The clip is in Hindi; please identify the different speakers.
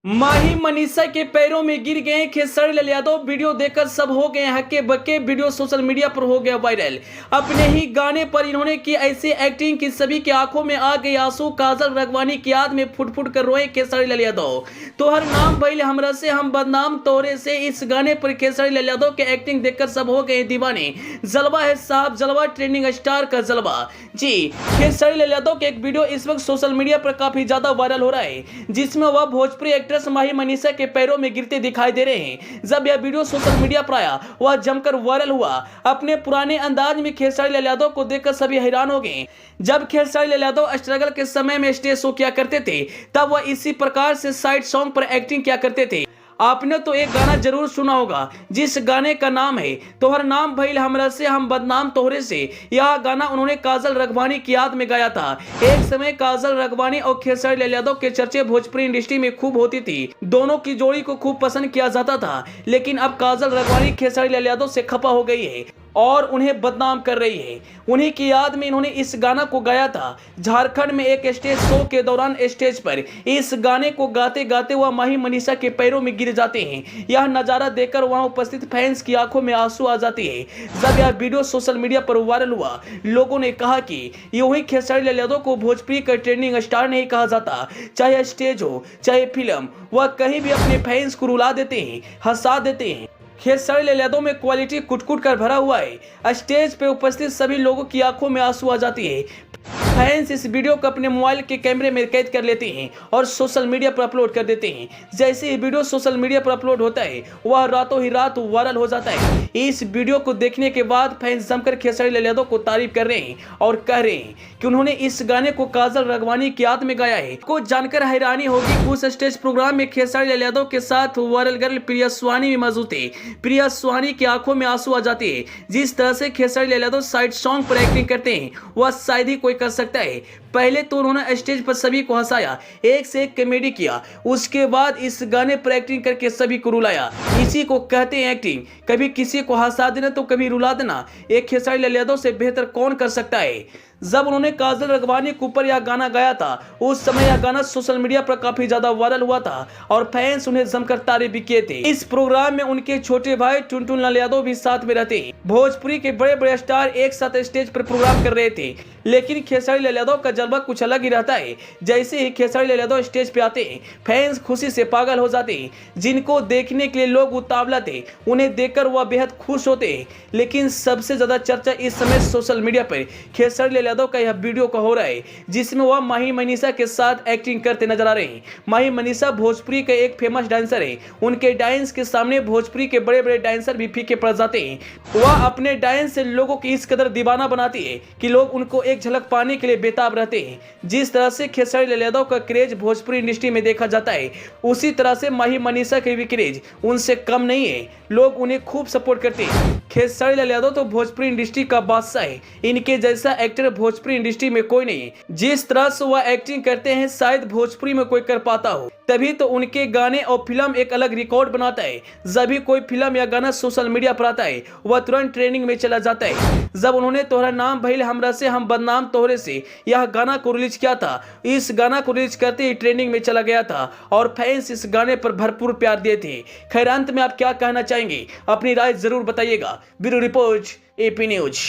Speaker 1: माही मनीषा के पैरों में गिर गए खेसारी लाल यादव। वीडियो देखकर सब हो गए हक्के बक्के। वीडियो सोशल मीडिया पर हो गया वायरल। अपने ही गाने पर इन्होंने की ऐसी एक्टिंग कि सभी की आंखों में आ गई आंसू। काजल रगवानी की याद में फुट फुट कर रोए खेसारी लाल यादव। तोहर नाम भइल हमरा से हम बदनाम तोहरे से, इस गाने पर खेसारी लाल यादव के एक्टिंग देखकर सब हो गए दीवाने। जलवा है साहब जलवा, ट्रेंडिंग स्टार का जलवा। जी, खेसारी लाल यादव के एक वीडियो इस वक्त सोशल मीडिया पर काफी ज्यादा वायरल हो रहा है, जिसमें वह भोजपुरी एक्ट्रेस माही मनीषा के पैरों में गिरते दिखाई दे रहे हैं। जब यह वीडियो सोशल मीडिया पर आया, वह जमकर वायरल हुआ। अपने पुराने अंदाज में खेसारी लाल यादव को देखकर सभी हैरान हो गए। जब खेसारी लाल यादव स्ट्रगल के समय में स्टेज शो किया करते थे, तब वह इसी प्रकार से साइड सॉन्ग पर एक्टिंग किया करते थे। आपने तो एक गाना जरूर सुना होगा, जिस गाने का नाम है तोहर नाम भइल हमरा से हम बदनाम तोहरे से। यह गाना उन्होंने काजल रगवानी की याद में गाया था। एक समय काजल रगवानी और खेसारी लाल यादव के चर्चे भोजपुरी इंडस्ट्री में खूब होती थी। दोनों की जोड़ी को खूब पसंद किया जाता था, लेकिन अब काजल रगवानी खेसारी लाल यादव से खफा हो गई है और उन्हें बदनाम कर रही है। उन्हीं की याद में इन्होंने इस गाना को गाया था। झारखंड में एक स्टेज शो के दौरान स्टेज पर इस गाने को गाते गाते वह माही मनीषा के पैरों में गिर जाते हैं। यह नजारा देखकर वहां उपस्थित फैंस की आंखों में आंसू आ जाते हैं। जब यह वीडियो सोशल मीडिया पर वायरल हुआ, लोगों ने कहा कि यूं ही खेसारी लाल यादव को भोजपुरी का ट्रेंडिंग स्टार नहीं कहा जाता। चाहे स्टेज हो चाहे फिल्म, वह कहीं भी अपने फैंस को रुला देते हैं, हंसा देते हैं। खेसारी लाल यादव में क्वालिटी कुट-कुट कर भरा हुआ है। स्टेज पे उपस्थित सभी लोगों की आंखों में आंसू आ जाती है। फैंस इस वीडियो को अपने मोबाइल के कैमरे में कैद कर लेते हैं और सोशल मीडिया पर अपलोड कर देते हैं। जैसे ही वीडियो सोशल मीडिया पर अपलोड होता है, वह रातों ही रात वायरल हो जाता है। इस वीडियो को देखने के बाद फैंस जमकर खेसारी लाल यादव को तारीफ कर रहे हैं और कह रहे हैं कि उन्होंने इस गाने को काजल रगवानी की याद में गाया है। को जानकर हैरानी होगी, उस स्टेज प्रोग्राम में खेसारी लाल यादव के साथ वायरल गर्ल प्रिया सुहानी भी मौजूद थे। प्रिया सुहानी की आंखों में आंसू आ जाते हैं। जिस तरह से खेसारी लाल यादव साइड सॉन्ग पर एक्टिंग करते हैं, वह शायद ही कोई कर सकता है। पहले तो उन्होंने स्टेज पर सभी को हंसाया, एक से एक कॉमेडी किया। उसके बाद इस गाने पर एक्टिंग करके सभी को रुलाया। इसी को कहते हैं एक्टिंग। कभी किसी को हंसा देना तो कभी रुला देना, एक खेसारी लाल यादव से बेहतर कौन कर सकता है। जब उन्होंने काजल रगवानी के ऊपर यह गाना गाया था, उस समय यह गाना सोशल मीडिया पर काफी ज्यादा वायरल हुआ था और फैंस उन्हें जमकर तारीफ भी किए थे। इस प्रोग्राम में उनके छोटे भाई टुनटुन लाल यादव भी साथ में रहते हैं। भोजपुरी के बड़े बड़े स्टार एक साथ स्टेज पर प्रोग्राम कर रहे थे, लेकिन खेसारी लाल यादव का जलवा कुछ अलग ही रहता है। जैसे ही खेसारी लाल यादव स्टेज पे आते हैं, फैंस खुशी से पागल हो जाते हैं। जिनको देखने के लिए लोग उतावला थे, उन्हें देखकर वह बेहद खुश होते हैं। लेकिन सबसे ज्यादा चर्चा इस समय सोशल मीडिया पर खेसारी लाल यादव का यह वीडियो का हो रहा है, जिसमें वह माही मनीषा के साथ एक्टिंग करते नजर आ रहे हैं। माही मनीषा भोजपुरी के एक फेमस डांसर है। उनके डांस के सामने भोजपुरी के बड़े बड़े डांसर भी फीके पड़ जाते हैं। वह अपने डांस से लोगों की इस कदर दीवाना बनाती है कि लोग उनको एक झलक पाने के लिए बेताब रहते हैं। जिस तरह से खेसारी लाल यादव का क्रेज भोजपुरी इंडस्ट्री में देखा जाता है, उसी तरह से माही मनीषा के भी क्रेज उनसे कम नहीं है। लोग उन्हें खूब सपोर्ट करते हैं। खेसारी लाल यादव तो भोजपुरी इंडस्ट्री का बादशाह है। इनके जैसा एक्टर भोजपुरी इंडस्ट्री में कोई नहीं है। जिस तरह से वह एक्टिंग करते हैं, शायद भोजपुरी में कोई कर पाता हो। तभी तो उनके गाने और फिल्म एक अलग रिकॉर्ड बनाता है। जब भी कोई फिल्म या गाना सोशल मीडिया पर आता है, वह तुरंत ट्रेंडिंग में चला जाता है। जब उन्होंने तोहरा नाम भइल हमरा से हम बदनाम तोहरे से यह गाना को रिलीज किया था, इस गाना को रिलीज करते ही ट्रेंडिंग में चला गया था और फैंस इस गाने पर भरपूर प्यार दिए थे। खैर, अंत में आप क्या कहना चाहेंगे? अपनी राय जरूर बताइएगा। Bureau report, AP news.